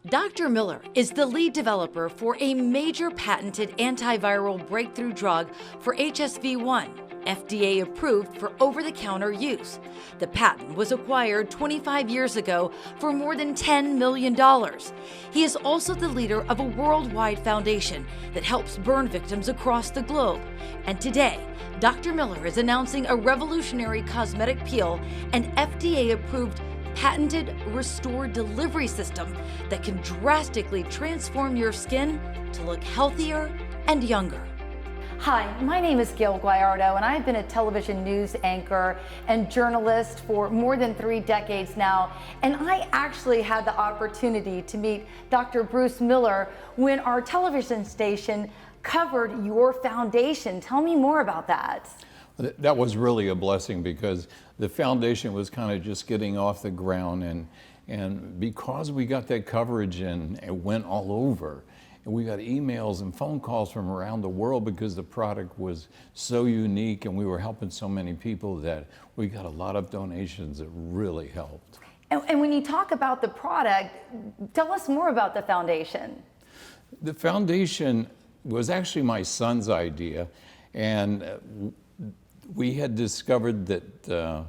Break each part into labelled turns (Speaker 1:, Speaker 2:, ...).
Speaker 1: Dr. Miller is the lead developer for a major patented antiviral breakthrough drug for HSV-1, FDA approved for over-the-counter use. The patent was acquired 25 years ago for more than $10 million. He is also the leader of a worldwide foundation that helps burn victims across the globe. And today, Dr. Miller is announcing a revolutionary cosmetic peel and FDA-approved patented Restore delivery system that can drastically transform your skin to look healthier and younger.
Speaker 2: Hi, my name is Gail Guayardo, and I've been a television news anchor and journalist for more than 3 decades now. And I actually had the opportunity to meet Dr. Bruce Miller when our television station covered your foundation. Tell me more about that.
Speaker 3: That was really a blessing because the foundation was kind of just getting off the ground, and because we got that coverage and it went all over, and we got emails and phone calls from around the world because the product was so unique and we were helping so many people that we got a lot of donations that really helped.
Speaker 2: And when you talk about the product, tell us more about the foundation.
Speaker 3: The foundation was actually my son's idea, and we had discovered that the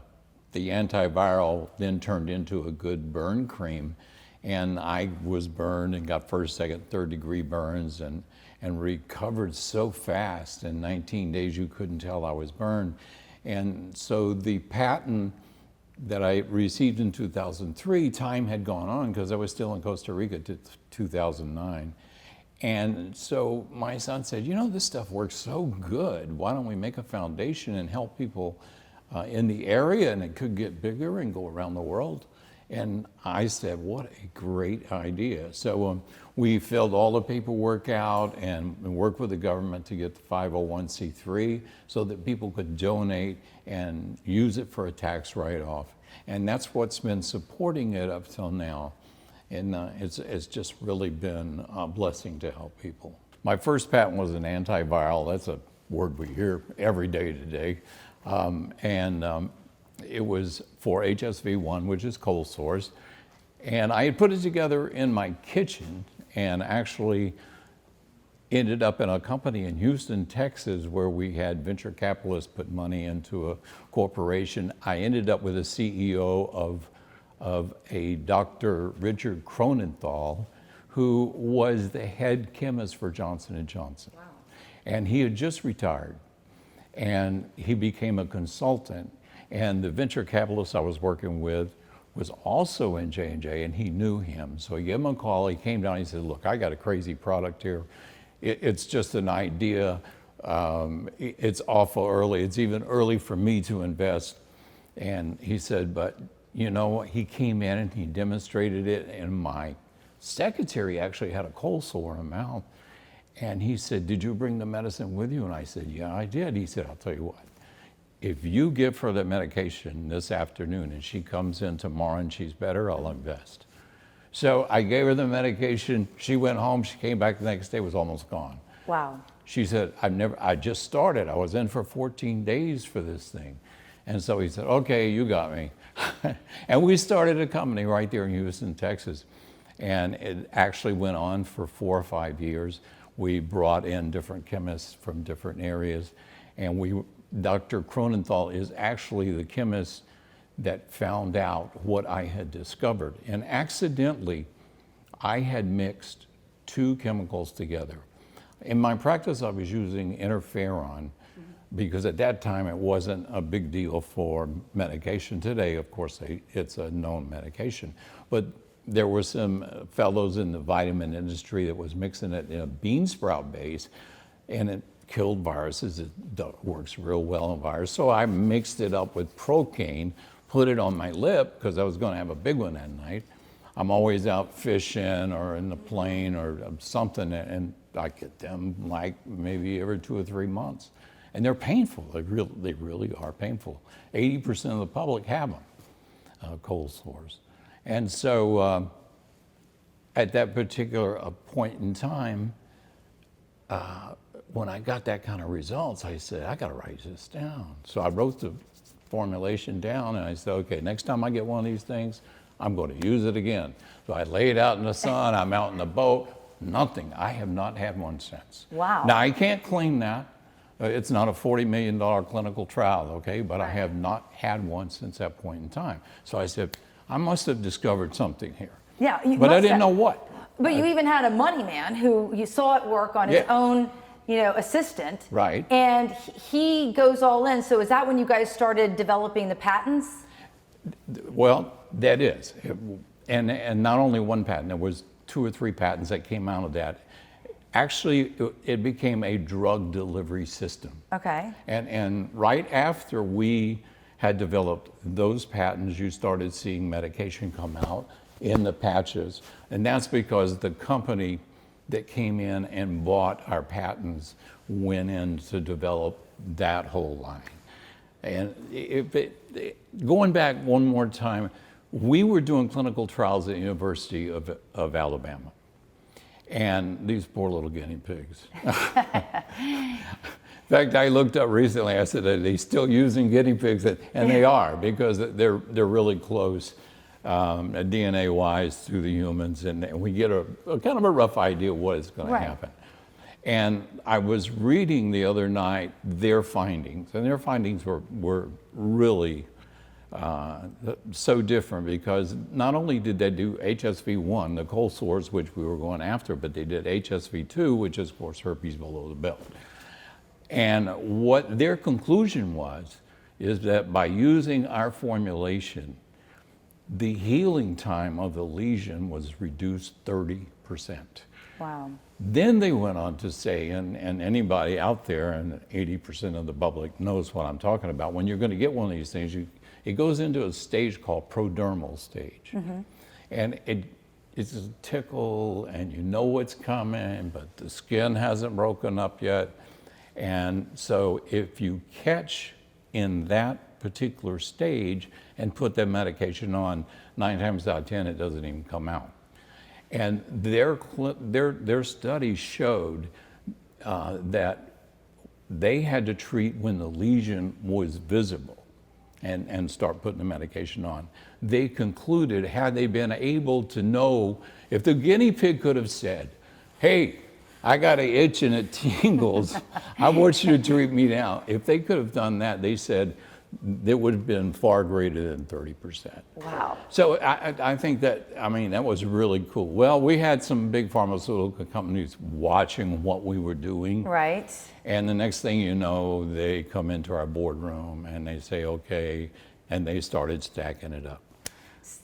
Speaker 3: antiviral then turned into a good burn cream, and I was burned and got first, second, third degree burns and recovered so fast. In 19 days you couldn't tell I was burned. And so the patent that I received in 2003, time had gone on because I was still in Costa Rica to 2009. And so my son said, you know, this stuff works so good. Why don't we make a foundation and help people in the area, and it could get bigger and go around the world. And I said, what a great idea. So we filled all the paperwork out and worked with the government to get the 501c3 so that people could donate and use it for a tax write-off. And that's what's been supporting it up till now. And it's just really been a blessing to help people. My first patent was an antiviral. That's a word we hear every day today. It was for HSV-1, which is cold sores. And I had put it together in my kitchen and actually ended up in a company in Houston, Texas, where we had venture capitalists put money into a corporation. I ended up with a CEO of a Dr. Richard Cronenthal, who was the head chemist for Johnson & Johnson. Wow. And he had just retired, and he became a consultant. And the venture capitalist I was working with was also in J&J, and he knew him. So he gave him a call, he came down, he said, look, I got a crazy product here. It's just an idea. It's awful early. It's even early for me to invest. And he said, but you know, he came in and he demonstrated it, and my secretary actually had a cold sore in her mouth. And he said, did you bring the medicine with you? And I said, yeah, I did. He said, I'll tell you what, if you give her the medication this afternoon and she comes in tomorrow and she's better, I'll invest. So I gave her the medication. She went home. She came back the next day, was almost gone.
Speaker 2: Wow.
Speaker 3: She said, I just started. I was in for 14 days for this thing. And so he said, okay, you got me. And we started a company right there in Houston, Texas. And it actually went on for 4 or 5 years. We brought in different chemists from different areas. And Dr. Cronenthal is actually the chemist that found out what I had discovered. And accidentally, I had mixed 2 chemicals together. In my practice, I was using interferon because at that time it wasn't a big deal for medication. Today, of course, it's a known medication. But there were some fellows in the vitamin industry that was mixing it in a bean sprout base, and it killed viruses. It works real well on viruses. So I mixed it up with Procaine, put it on my lip because I was going to have a big one that night. I'm always out fishing or in the plane or something, and I get them like maybe every 2 or 3 months. And they're painful. They really are painful. 80% of the public have them, cold sores. And so at that particular point in time, when I got that kind of results, I said, I got to write this down. So I wrote the formulation down, and I said, okay, next time I get one of these things, I'm going to use it again. So I lay it out in the sun, I'm out in the boat, nothing. I have not had one since.
Speaker 2: Wow.
Speaker 3: Now, I can't claim that. It's not a $40 million clinical trial, okay? But I have not had one since that point in time. So I said, I must have discovered something here.
Speaker 2: Yeah,
Speaker 3: but I didn't know what.
Speaker 2: But you even had a money man who you saw it work on his own, assistant.
Speaker 3: Right.
Speaker 2: And he goes all in. So is that when you guys started developing the patents?
Speaker 3: Well, that is. And not only one patent, there was 2 or 3 patents that came out of that. Actually, it became a drug delivery system.
Speaker 2: Okay.
Speaker 3: And right after we had developed those patents, you started seeing medication come out in the patches. And that's because the company that came in and bought our patents went in to develop that whole line. And going back one more time, we were doing clinical trials at the University of Alabama. And these poor little guinea pigs. In fact, I looked up recently, I said, are they still using guinea pigs? And they are, because they're really close DNA-wise to the humans, and we get a kind of a rough idea of what is going to happen. And I was reading the other night their findings, and their findings were really so different, because not only did they do HSV-1, the cold sores, which we were going after, but they did HSV-2, which is, of course, herpes below the belt. And what their conclusion was is that by using our formulation, the healing time of the lesion was reduced 30%.
Speaker 2: Wow.
Speaker 3: Then they went on to say, and anybody out there, and 80% of the public knows what I'm talking about, when you're going to get one of these things, it goes into a stage called proddermal stage. Mm-hmm. And it's a tickle, and you know what's coming, but the skin hasn't broken up yet. And so if you catch in that particular stage and put that medication on, 9 times out of 10, it doesn't even come out. And their study showed that they had to treat when the lesion was visible and start putting the medication on. They concluded, had they been able to know, if the guinea pig could have said, hey, I got an itch and it tingles, I want you to treat me now. If they could have done that, they said it would have been far greater than 30%.
Speaker 2: Wow.
Speaker 3: So I think that was really cool. Well, we had some big pharmaceutical companies watching what we were doing.
Speaker 2: Right.
Speaker 3: And the next thing you know, they come into our boardroom and they say, okay, and they started stacking it up.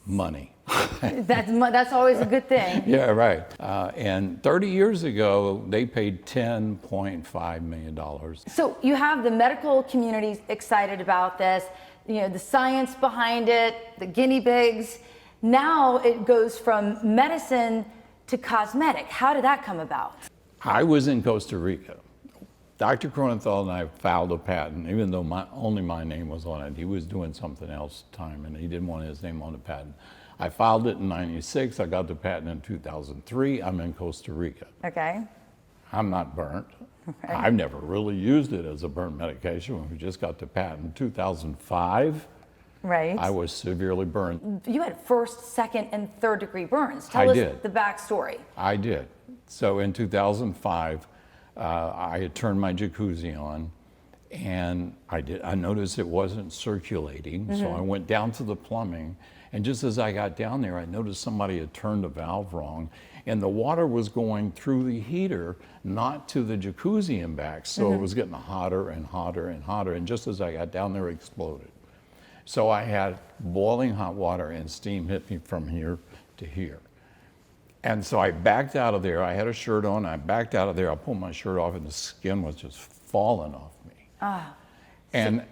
Speaker 3: Money.
Speaker 2: That's always a good thing.
Speaker 3: Yeah, right. And 30 years ago, they paid $10.5 million.
Speaker 2: So you have the medical community excited about this, the science behind it, the guinea pigs. Now it goes from medicine to cosmetic. How did that come about?
Speaker 3: I was in Costa Rica. Dr. Kronenthal and I filed a patent, even though only my name was on it. He was doing something else at the time, and he didn't want his name on the patent. I filed it in '96. I got the patent in 2003. I'm in Costa Rica.
Speaker 2: Okay.
Speaker 3: I'm not burnt.
Speaker 2: Okay.
Speaker 3: I've never really used it as a burnt medication. When we just got the patent in 2005,
Speaker 2: right.
Speaker 3: I was severely burned.
Speaker 2: You had 1st, 2nd, and 3rd degree burns. Tell us the backstory.
Speaker 3: I did. So in 2005, I had turned my jacuzzi on, and I noticed it wasn't circulating, mm-hmm. So I went down to the plumbing, and just as I got down there, I noticed somebody had turned the valve wrong, and the water was going through the heater, not to the jacuzzi and back, so mm-hmm. It was getting hotter and hotter and hotter, and just as I got down there, it exploded. So I had boiling hot water and steam hit me from here to here. And so I backed out of there. I had a shirt on. I backed out of there. I pulled my shirt off, and the skin was just falling off me. Ah. And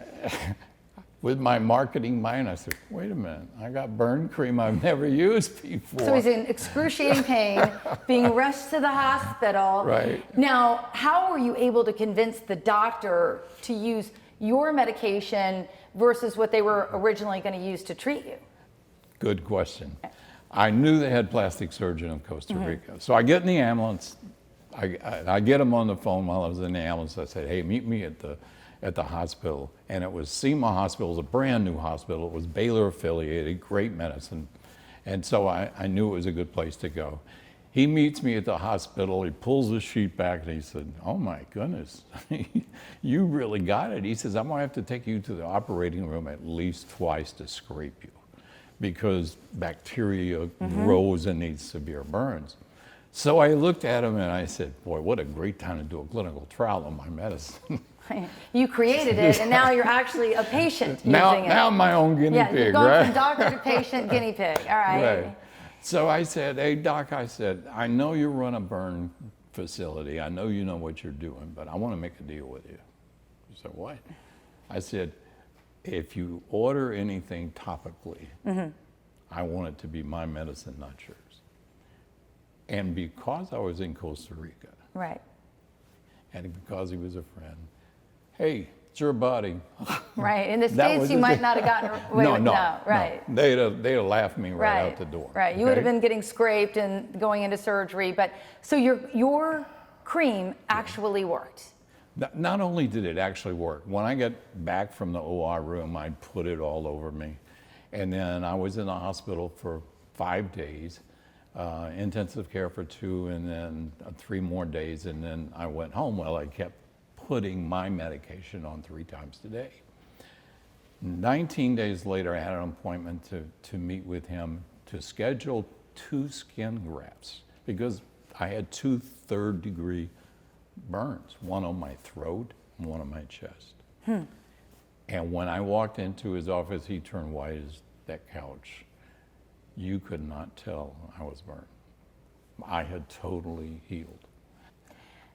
Speaker 3: with my marketing mind, I said, wait a minute. I got burn cream I've never used before.
Speaker 2: So he's in excruciating pain, being rushed to the hospital.
Speaker 3: Right.
Speaker 2: Now, how were you able to convince the doctor to use your medication versus what they were originally going to use to treat you?
Speaker 3: Good question. I knew they had plastic surgeon in Costa Rica. Mm-hmm. So I get in the ambulance. I get him on the phone while I was in the ambulance. I said, hey, meet me at the hospital. And it was SEMA Hospital. It was a brand new hospital. It was Baylor affiliated, great medicine. And so I knew it was a good place to go. He meets me at the hospital, he pulls the sheet back and he said, "Oh my goodness, you really got it." He says, "I'm gonna have to take you to the operating room at least twice to scrape you because bacteria grows and needs severe burns." So I looked at him and I said, "Boy, what a great time to do a clinical trial on my medicine."
Speaker 2: You created it, and now you're actually a patient
Speaker 3: now,
Speaker 2: using it.
Speaker 3: Now I'm my own guinea
Speaker 2: yeah,
Speaker 3: pig,
Speaker 2: you've gone
Speaker 3: right?
Speaker 2: from doctor to patient, guinea pig. All right.
Speaker 3: Right. So I said, "Hey, Doc," I said, "I know you run a burn facility. I know you know what you're doing, but I want to make a deal with you." He said, "What?" I said, "If you order anything topically, I want it to be my medicine, not yours." And because I was in Costa Rica,
Speaker 2: Right.
Speaker 3: and because he was a friend, "Hey, it's your body."
Speaker 2: Right. In the
Speaker 3: That
Speaker 2: States,
Speaker 3: was
Speaker 2: you
Speaker 3: the
Speaker 2: might
Speaker 3: thing.
Speaker 2: not have gotten away with right.
Speaker 3: No. They'd have laughed me right out the door.
Speaker 2: Right. You would have been getting scraped and going into surgery. But so your cream actually worked.
Speaker 3: Not only did it actually work, when I got back from the OR room, I'd put it all over me. And then I was in the hospital for 5 days, intensive care for 2, and then 3 more days. And then I went home. Well, I kept putting my medication on 3 times a day. 19 days later, I had an appointment to meet with him to schedule 2 skin grafts because I had 2 third-degree burns, one on my throat and one on my chest. And when I walked into his office, he turned white as that couch. You could not tell I was burned. I had totally healed.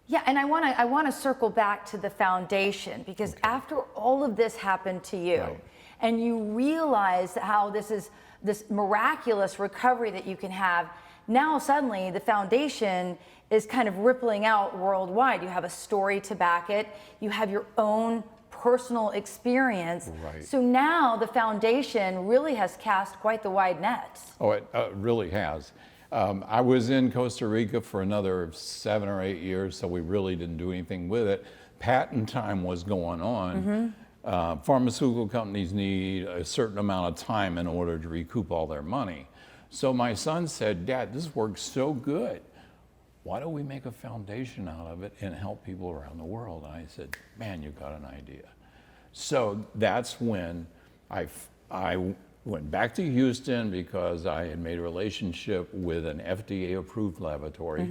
Speaker 2: Yeah, and I want to circle back to the foundation because after all of this happened to you, and you realize how this is this miraculous recovery that you can have, now suddenly the foundation is kind of rippling out worldwide. You have a story to back it. You have your own personal experience.
Speaker 3: Right.
Speaker 2: So now the foundation really has cast quite the wide net.
Speaker 3: Oh, it really has. I was in Costa Rica for another 7 or 8 years, so we really didn't do anything with it. Patent time was going on. Pharmaceutical companies need a certain amount of time in order to recoup all their money. So my son said, "Dad, this works so good. Why don't we make a foundation out of it and help people around the world?" And I said, "Man, you've got an idea." So that's when I went back to Houston because I had made a relationship with an FDA-approved laboratory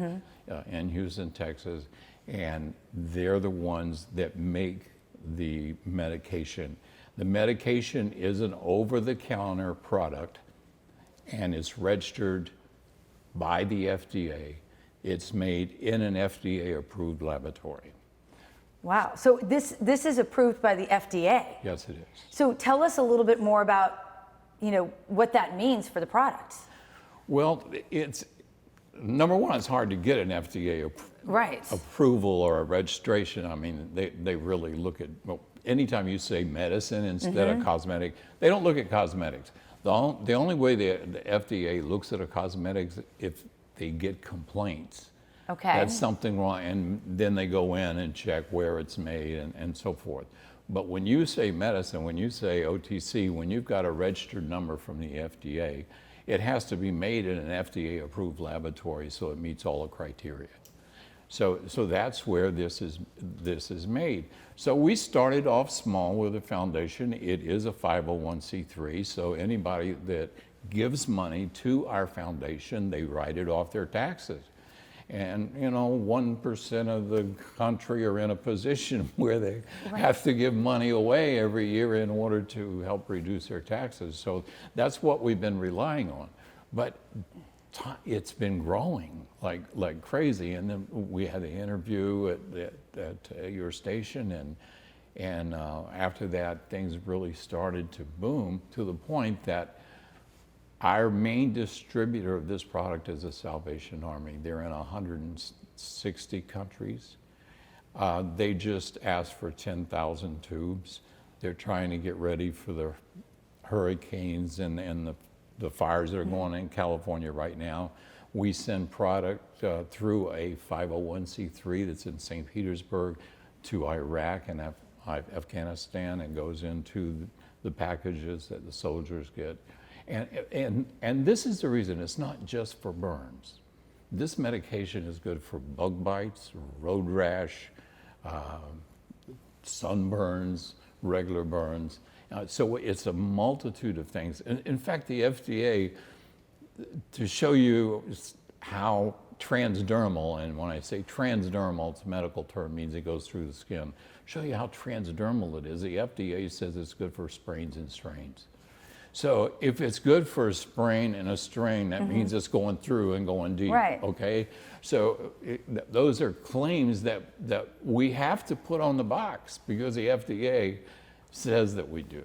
Speaker 3: in Houston, Texas, and they're the ones that make the medication. The medication is an over-the-counter product and it's registered by the FDA. It's made in an FDA-approved laboratory.
Speaker 2: Wow. So this is approved by the FDA.
Speaker 3: Yes, it is.
Speaker 2: So tell us a little bit more about, what that means for the product.
Speaker 3: Well, it's number one, it's hard to get an FDA approval or a registration. I mean, they really look at, anytime you say medicine instead of cosmetic, they don't look at cosmetics. The only way the FDA looks at a cosmetics if they get complaints.
Speaker 2: Okay.
Speaker 3: That's something wrong, and then they go in and check where it's made and so forth. But when you say medicine, when you say OTC, when you've got a registered number from the FDA, it has to be made in an FDA-approved laboratory so it meets all the criteria. So that's where this is made. So we started off small with a foundation. It is a 501c3, so anybody that gives money to our foundation, they write it off their taxes. And 1% of the country are in a position where they have to give money away every year in order to help reduce their taxes. So that's what we've been relying on. But it's been growing like crazy. And then we had the interview at your station, and after that, things really started to boom to the point that our main distributor of this product is the Salvation Army. They're in 160 countries. They just asked for 10,000 tubes. They're trying to get ready for the hurricanes and the fires that are going on in California right now. We send product through a 501c3 that's in St. Petersburg to Iraq and Afghanistan and goes into the packages that the soldiers get. And this is the reason, it's not just for burns. This medication is good for bug bites, road rash, sunburns, regular burns. So it's a multitude of things. In fact, the FDA, to show you how transdermal, and when I say transdermal, it's a medical term, means it goes through the skin. Show you how transdermal it is. The FDA says it's good for sprains and strains. So if it's good for a sprain and a strain, that means it's going through and going deep,
Speaker 2: right.
Speaker 3: Okay? So those are claims that we have to put on the box because the FDA says that we do.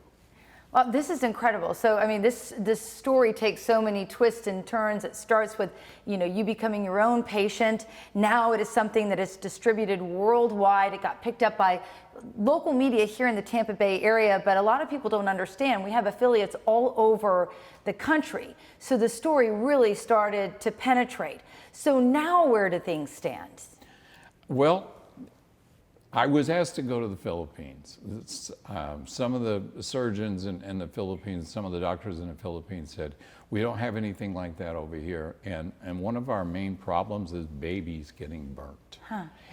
Speaker 2: Well, this is incredible. So, I mean, this story takes so many twists and turns. It starts with, you becoming your own patient. Now it is something that is distributed worldwide. It got picked up by local media here in the Tampa Bay area, but a lot of people don't understand. We have affiliates all over the country. So the story really started to penetrate. So now where do things stand?
Speaker 3: Well, I was asked to go to the Philippines. Some of the surgeons in the Philippines, some of the doctors in the Philippines said, we don't have anything like that over here. And one of our main problems is babies getting burnt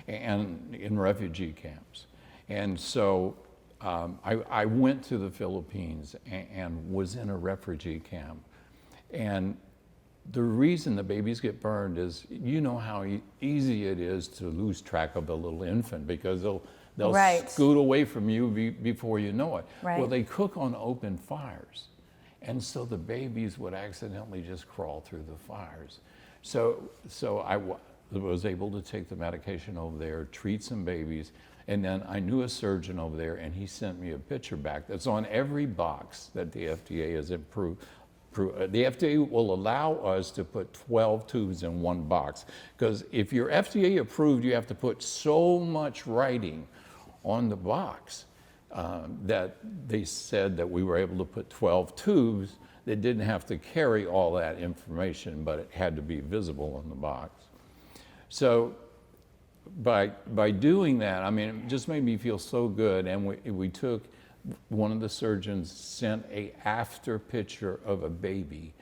Speaker 3: and in refugee camps. And so I went to the Philippines and was in a refugee camp. And the reason the babies get burned is, you know how easy it is to lose track of a little infant because they'll
Speaker 2: right.
Speaker 3: scoot away from you before you know it.
Speaker 2: Right.
Speaker 3: Well, they cook on open fires. And so the babies would accidentally just crawl through the fires. So I was able to take the medication over there, treat some babies, and then I knew a surgeon over there and he sent me a picture back that's on every box that the FDA has approved. The FDA will allow us to put 12 tubes in one box because if you're FDA approved, you have to put so much writing on the box that they said that we were able to put 12 tubes that didn't have to carry all that information, but it had to be visible on the box. So by doing that, I mean, it just made me feel so good, and we took, one of the surgeons sent a after picture of a baby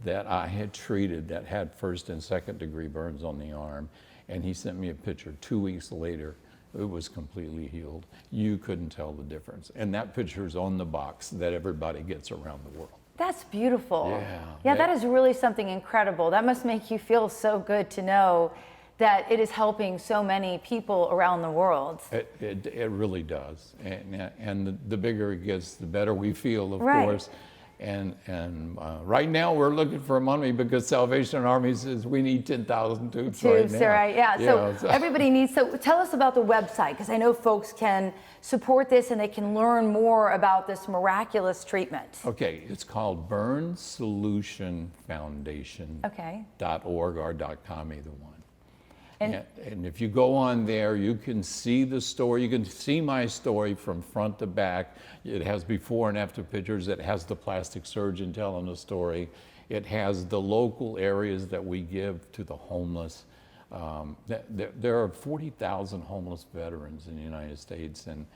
Speaker 3: that I had treated that had first and second degree burns on the arm, and he sent me a picture 2 weeks later. It was completely healed. You couldn't tell the difference. And that picture is on the box that everybody gets around the world.
Speaker 2: That's beautiful.
Speaker 3: Yeah,
Speaker 2: that is really something incredible. That must make you feel so good to know that it is helping so many people around the world.
Speaker 3: It really does. And the bigger it gets, the better we feel, of
Speaker 2: right.
Speaker 3: course. And right now we're looking for money because Salvation Army says we need 10,000 tubes right now.
Speaker 2: Right, yeah. So everybody needs, so tell us about the website, because I know folks can support this and they can learn more about this miraculous treatment.
Speaker 3: Okay, it's called burnsolutionfoundation.org or .com, either one. And if you go on there, you can see the story. You can see my story from front to back. It has before and after pictures. It has the plastic surgeon telling the story. It has the local areas that we give to the homeless. There are 40,000 homeless veterans in the United States, and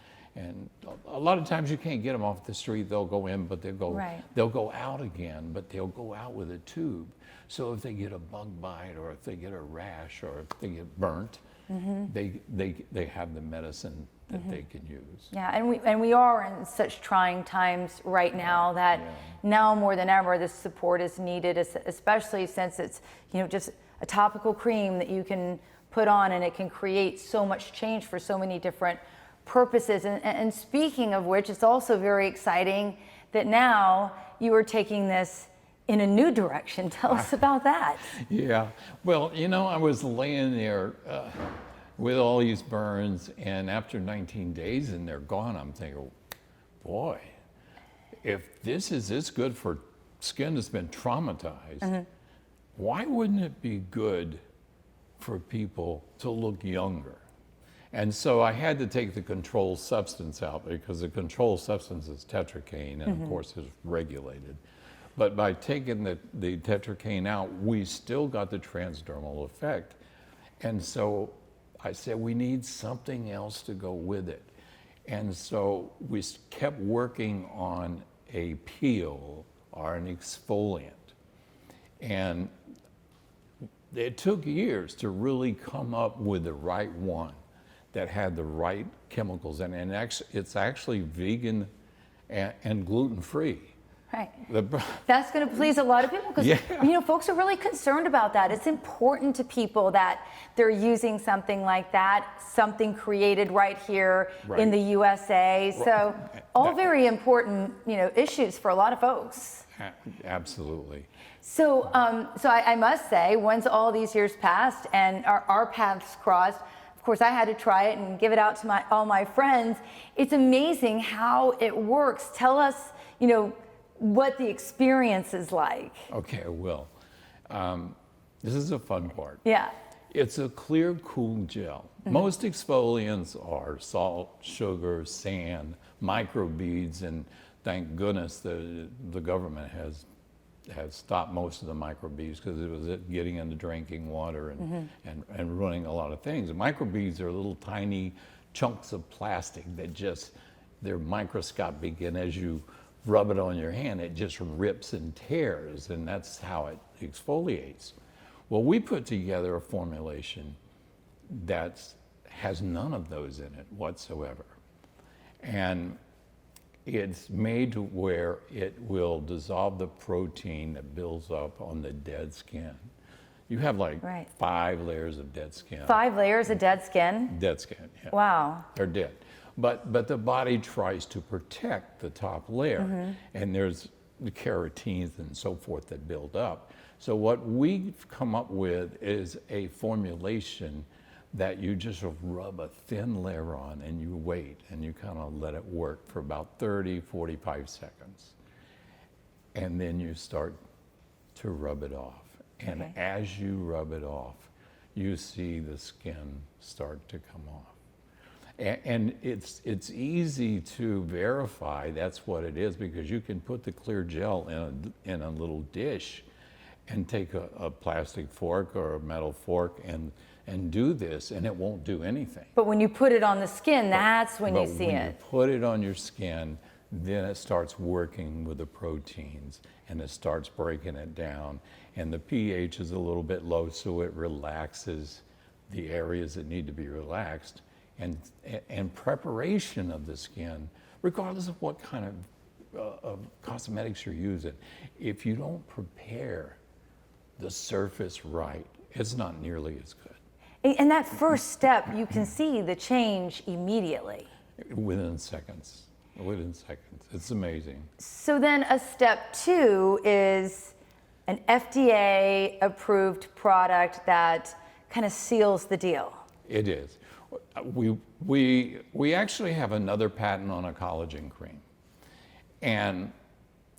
Speaker 3: a lot of times you can't get them off the street. They'll go in, but they'll go out again, but they'll go out with a tube. So if they get a bug bite, or if they get a rash, or if they get burnt, they have the medicine that they can use.
Speaker 2: Yeah, and we are in such trying times right now that now more than ever this support is needed, especially since it's just a topical cream that you can put on and it can create so much change for so many different purposes. And speaking of which, it's also very exciting that now you are taking this in a new direction. Tell us about that.
Speaker 3: Yeah, well, I was laying there with all these burns, and after 19 days and they're gone, I'm thinking, boy, if this is this good for skin that's been traumatized, why wouldn't it be good for people to look younger? And so I had to take the controlled substance out, because the controlled substance is tetracaine, and of course is regulated. But by taking the tetracaine out, we still got the transdermal effect. And so I said, we need something else to go with it. And so we kept working on a peel, are an exfoliant. And it took years to really come up with the right one that had the right chemicals in it. And it's actually vegan and gluten-free.
Speaker 2: Right. That's going to please a lot of people because, you know, folks are really concerned about that. It's important to people that they're using something like that, something created right here in the USA. So all very important, you know, issues for a lot of folks.
Speaker 3: Absolutely.
Speaker 2: So, I must say, once all these years passed and our paths crossed, of course, I had to try it and give it out to all my friends. It's amazing how it works. Tell us, you know, what the experience is like.
Speaker 3: Okay, I will. This is a fun part.
Speaker 2: Yeah.
Speaker 3: It's a clear, cool gel. Most exfoliants are salt, sugar, sand, microbeads, and thank goodness the government has stopped most of the microbeads because it was getting into drinking water and ruining a lot of things. And microbeads are little tiny chunks of plastic that they're microscopic, and as you rub it on your hand, it just rips and tears, and that's how it exfoliates. Well, we put together a formulation that has none of those in it whatsoever. And it's made to where it will dissolve the protein that builds up on the dead skin. You have like 5 layers of dead skin.
Speaker 2: 5 layers of dead skin?
Speaker 3: Dead skin, yeah.
Speaker 2: Wow.
Speaker 3: They're dead. But the body tries to protect the top layer, and there's the keratins and so forth that build up. So what we've come up with is a formulation that you just rub a thin layer on and you wait and you kind of let it work for about 30, 45 seconds. And then you start to rub it off. And as you rub it off, you see the skin start to come off. And it's easy to verify that's what it is because you can put the clear gel in a little dish and take a plastic fork or a metal fork and do this, and it won't do anything.
Speaker 2: But when you put it on the skin, that's when you see it.
Speaker 3: When you put it on your skin, then it starts working with the proteins and it starts breaking it down. And the pH is a little bit low, so it relaxes the areas that need to be relaxed. And preparation of the skin, regardless of what kind of cosmetics you're using, if you don't prepare the surface right, it's not nearly as good.
Speaker 2: And that first step, you can see the change immediately.
Speaker 3: Within seconds. Within seconds. It's amazing.
Speaker 2: So then a step 2 is an FDA approved product that kind of seals the deal.
Speaker 3: It is. We actually have another patent on a collagen cream. And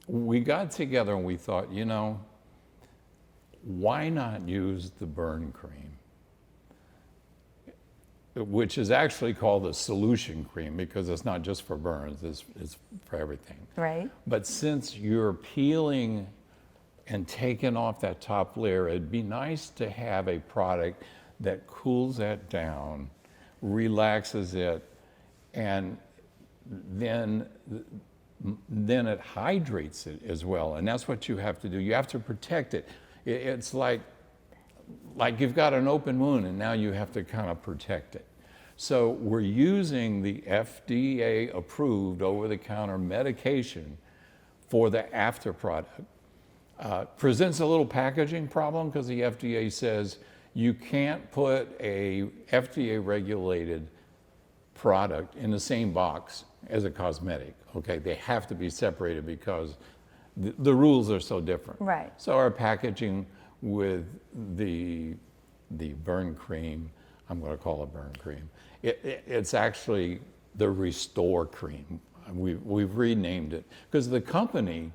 Speaker 3: we got together and we thought, you know, why not use the burn cream? Which is actually called the solution cream because it's not just for burns, it's for everything.
Speaker 2: Right.
Speaker 3: But since you're peeling and taking off that top layer, it'd be nice to have a product that cools that down, relaxes it, and then it hydrates it as well. And that's what you have to do. You have to protect it. It's like you've got an open wound and now you have to kind of protect it. So we're using the FDA approved over-the-counter medication for the after product. Presents a little packaging problem because the FDA says you can't put a FDA regulated product in the same box as a cosmetic. Okay, they have to be separated because the rules are so different.
Speaker 2: Right.
Speaker 3: So our packaging with the burn cream, I'm going to call it burn cream. It's actually the Restore cream. We've renamed it because the company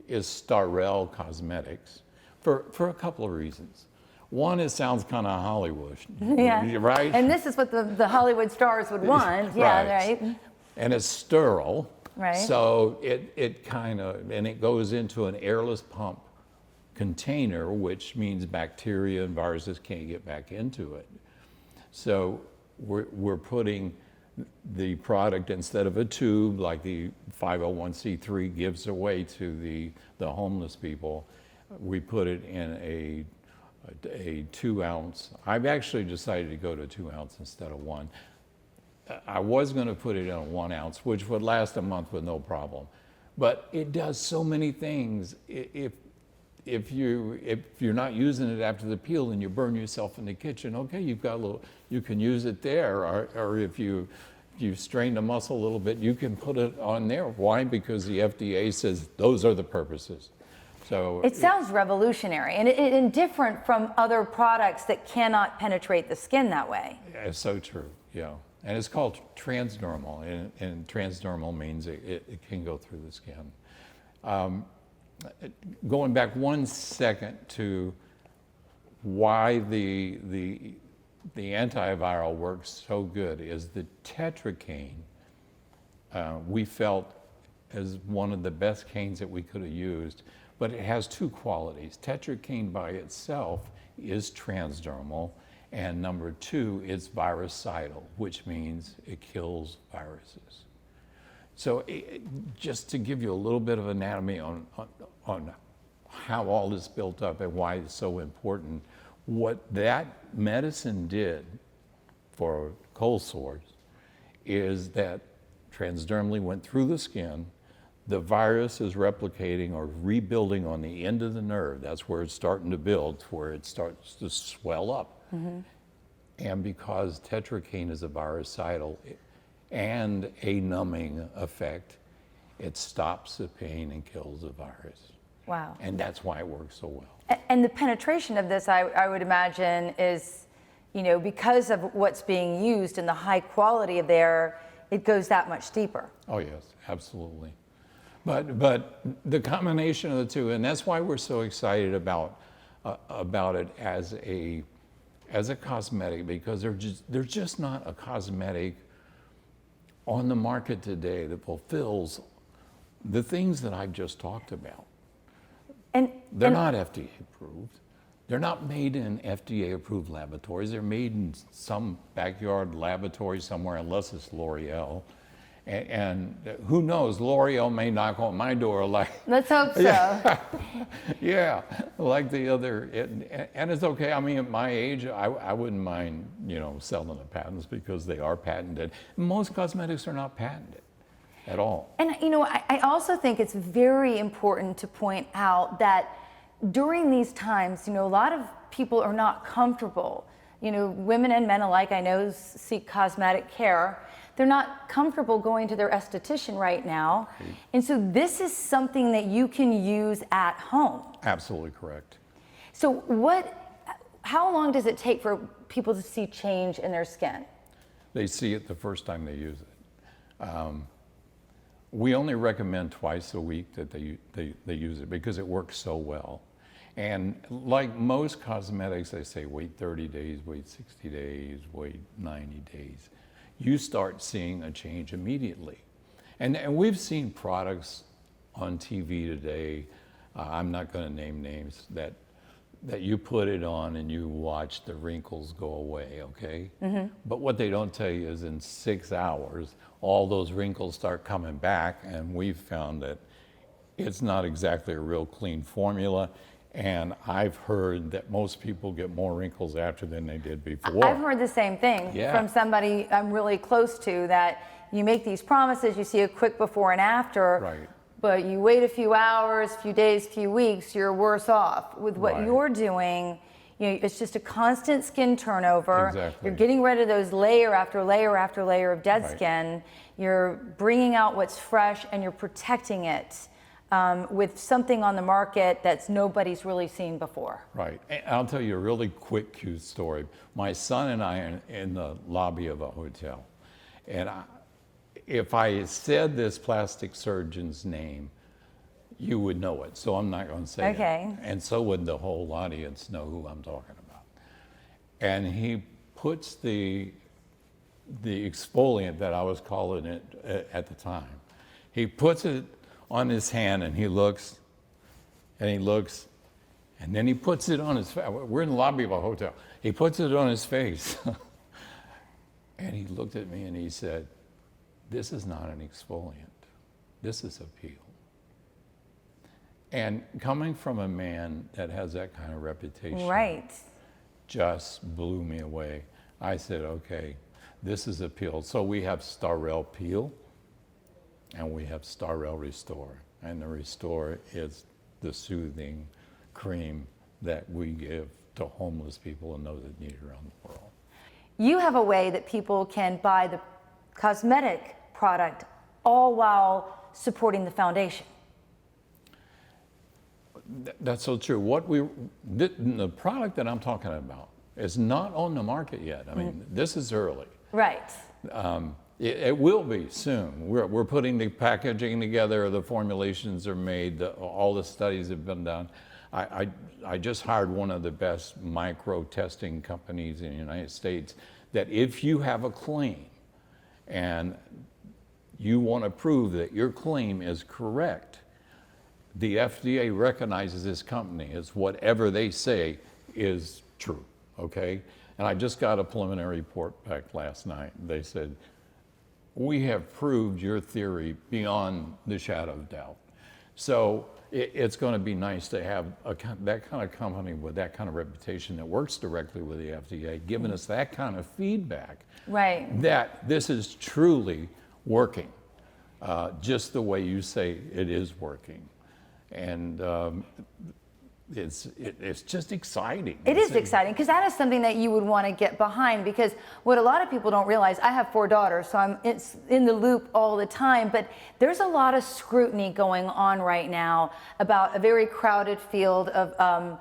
Speaker 3: is Starrell Cosmetics for a couple of reasons. One, it sounds kind of Hollywood,
Speaker 2: yeah,
Speaker 3: right?
Speaker 2: And this is what the Hollywood stars would want. Yeah, right.
Speaker 3: And it's sterile.
Speaker 2: Right.
Speaker 3: So it kind of, and it goes into an airless pump container, which means bacteria and viruses can't get back into it. So we're putting the product, instead of a tube like the 501c3 gives away to the homeless people, we put it in a 2 ounce. I've actually decided to go to 2 ounce instead of 1. I was going to put it in a 1 ounce, which would last a month with no problem. But it does so many things. If you're not using it after the peel and you burn yourself in the kitchen, okay, you've got a little, you can use it there. Or if you strain the muscle a little bit, you can put it on there. Why? Because the FDA says those are the purposes. So
Speaker 2: it sounds revolutionary and different from other products that cannot penetrate the skin that way.
Speaker 3: It's so true, yeah. And it's called transdermal, and transdermal means it can go through the skin. Going back 1 second to why the antiviral works so good is the tetracaine. We felt as one of the best canes that we could have used, but it has 2 qualities. Tetracaine by itself is transdermal, and number 2, it's virucidal, which means it kills viruses. So just to give you a little bit of anatomy on how all this built up and why it's so important, what that medicine did for cold sores is that transdermally went through the skin. The virus is replicating or rebuilding on the end of the nerve. That's where it's starting to build, where it starts to swell up. Mm-hmm. And because tetracaine is a virucidal and a numbing effect, it stops the pain and kills the virus.
Speaker 2: Wow.
Speaker 3: And that's why it works so well.
Speaker 2: And the penetration of this, I would imagine, is, because of what's being used and the high quality of there, it goes that much deeper.
Speaker 3: Oh yes, absolutely. But the combination of the two, and that's why we're so excited about it as a cosmetic, because there's just not a cosmetic on the market today that fulfills the things that I've just talked about. And they're not FDA approved. They're not made in FDA approved laboratories. They're made in some backyard laboratory somewhere, unless it's L'Oreal. And who knows, L'Oreal may knock on my door like...
Speaker 2: Let's hope so.
Speaker 3: Yeah, like the other, and it's okay. I mean, at my age, I wouldn't mind, selling the patents because they are patented. Most cosmetics are not patented at all.
Speaker 2: And, I also think it's very important to point out that during these times, a lot of people are not comfortable. Women and men alike, I know, seek cosmetic care. They're not comfortable going to their esthetician right now. Right. And so this is something that you can use at home.
Speaker 3: Absolutely correct.
Speaker 2: So how long does it take for people to see change in their skin?
Speaker 3: They see it the first time they use it. We only recommend twice a week that they use it because it works so well. And like most cosmetics, they say wait 30 days, wait 60 days, wait 90 days. You start seeing a change immediately. And we've seen products on TV today, I'm not going to name names, that you put it on and you watch the wrinkles go away, okay? Mm-hmm. But what they don't tell you is in 6 hours, all those wrinkles start coming back, and we've found that it's not exactly a real clean formula. And I've heard that most people get more wrinkles after than they did before.
Speaker 2: I've heard the same thing from somebody I'm really close to, that you make these promises, you see a quick before and after,
Speaker 3: right,
Speaker 2: but you wait a few hours, few days, few weeks, you're worse off. With what you're doing, it's just a constant skin turnover.
Speaker 3: Exactly.
Speaker 2: You're getting rid of those layer after layer after layer of dead skin. You're bringing out what's fresh and you're protecting it. With something on the market that's nobody's really seen before.
Speaker 3: Right. And I'll tell you a really quick, cute story. My son and I are in the lobby of a hotel. And if I said this plastic surgeon's name, you would know it. So I'm not going to say it. And so would the whole audience know who I'm talking about. And he puts the exfoliant that I was calling it at the time. He puts it on his hand, and he looks, and then he puts it on his face. We're in the lobby of a hotel. He puts it on his face. And he looked at me and he said, this is not an exfoliant. This is a peel. And coming from a man that has that kind of reputation,
Speaker 2: Right.
Speaker 3: just blew me away. I said, okay, this is a peel. So we have Starrel Peel and we have Starrel Restore. And the Restore is the soothing cream that we give to homeless people and those that need it around the world.
Speaker 2: You have a way that people can buy the cosmetic product all while supporting the foundation.
Speaker 3: That's so true. The product that I'm talking about is not on the market yet. I mean, this is early.
Speaker 2: Right.
Speaker 3: It will be soon. We're putting the packaging together, the formulations are made, all the studies have been done. I just hired one of the best micro testing companies in the United States that if you have a claim and you want to prove that your claim is correct, the FDA recognizes this company as whatever they say is true, okay? And I just got a preliminary report back last night. They said, we have proved your theory beyond the shadow of doubt. So it's going to be nice to have that kind of company with that kind of reputation that works directly with the FDA, giving us that kind of feedback,
Speaker 2: Right.
Speaker 3: that this is truly working, just the way you say it is working. And it's just exciting.
Speaker 2: It is exciting because that is something that you would want to get behind, because what a lot of people don't realize, I have 4 daughters, so I'm in the loop all the time, but there's a lot of scrutiny going on right now about a very crowded field of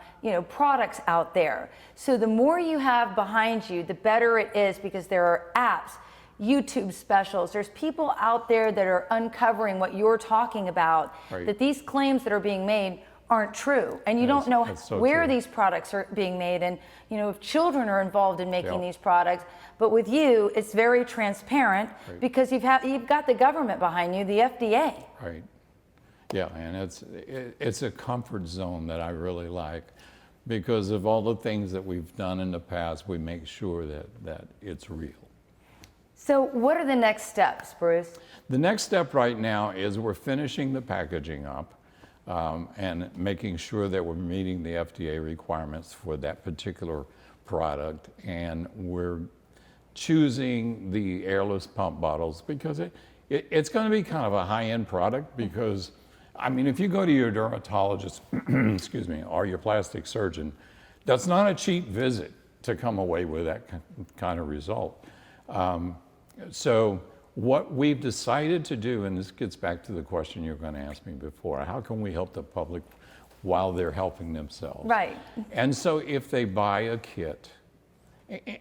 Speaker 2: products out there. So the more you have behind you, the better it is, because there are apps, YouTube specials, there's people out there that are uncovering what you're talking about,
Speaker 3: Right.
Speaker 2: that these claims that are being made aren't true, and you don't know
Speaker 3: that's so
Speaker 2: where
Speaker 3: true.
Speaker 2: these products are being made, and if children are involved in making
Speaker 3: Yep.
Speaker 2: these products. But with you, it's very transparent,
Speaker 3: Right.
Speaker 2: because you've got the government behind you, the FDA.
Speaker 3: Right. Yeah, and it's a comfort zone that I really like, because of all the things that we've done in the past. We make sure that it's real.
Speaker 2: So what are the next steps, Bruce?
Speaker 3: The next step right now is we're finishing the packaging up and making sure that we're meeting the FDA requirements for that particular product. And we're choosing the airless pump bottles because it's going to be kind of a high-end product, because, I mean, if you go to your dermatologist, excuse me, or your plastic surgeon, that's not a cheap visit to come away with that kind of result. So what we've decided to do, and this gets back to the question you were going to ask me before, how can we help the public while they're helping themselves?
Speaker 2: Right.
Speaker 3: And so if they buy a kit,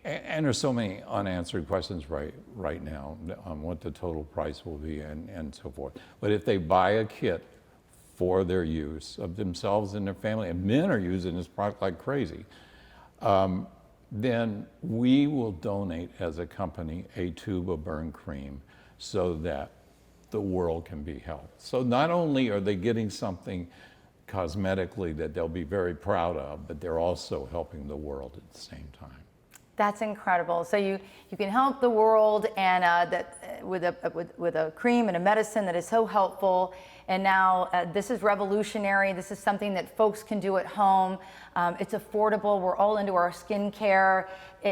Speaker 3: and there's so many unanswered questions right now on what the total price will be and so forth. But if they buy a kit for their use of themselves and their family, and men are using this product like crazy, then we will donate as a company a tube of burn cream so that the world can be helped. So not only are they getting something cosmetically that they'll be very proud of, but they're also helping the world at the same time.
Speaker 2: That's incredible. So you can help the world, and with a cream and a medicine that is so helpful. And now this is revolutionary. This is something that folks can do at home. It's affordable. We're all into our skincare.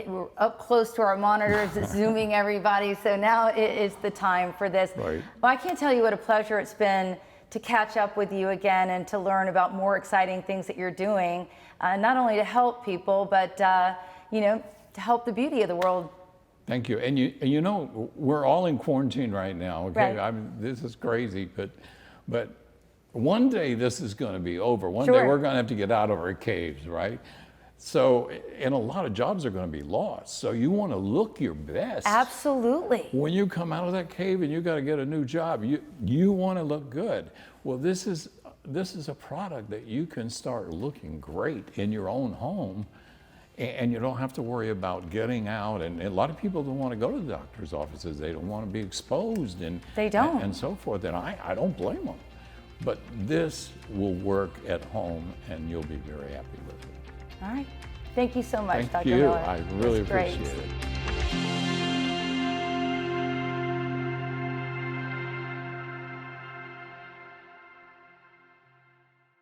Speaker 2: We're up close to our monitors, it's zooming everybody. So now it is the time for this.
Speaker 3: Right.
Speaker 2: Well, I can't tell you what a pleasure it's been to catch up with you again and to learn about more exciting things that you're doing, not only to help people, but to help the beauty of the world.
Speaker 3: Thank you. And you know, we're all in quarantine right now. Okay,
Speaker 2: Right.
Speaker 3: This is crazy, but one day this is going to be over. One
Speaker 2: Sure.
Speaker 3: day we're going to have to get out of our caves, right? So, and a lot of jobs are going to be lost. So you want to look your best.
Speaker 2: Absolutely.
Speaker 3: When you come out of that cave and you got to get a new job, you want to look good. Well, this is a product that you can start looking great in your own home. And you don't have to worry about getting out. And a lot of people don't want to go to the doctor's offices. They don't want to be exposed and
Speaker 2: They don't.
Speaker 3: and so forth. And I don't blame them. But this will work at home, and you'll be very happy with it.
Speaker 2: All right. Thank you so much,
Speaker 3: Thank
Speaker 2: Dr.
Speaker 3: you.
Speaker 2: Miller.
Speaker 3: I really
Speaker 2: That's great.
Speaker 3: appreciate it.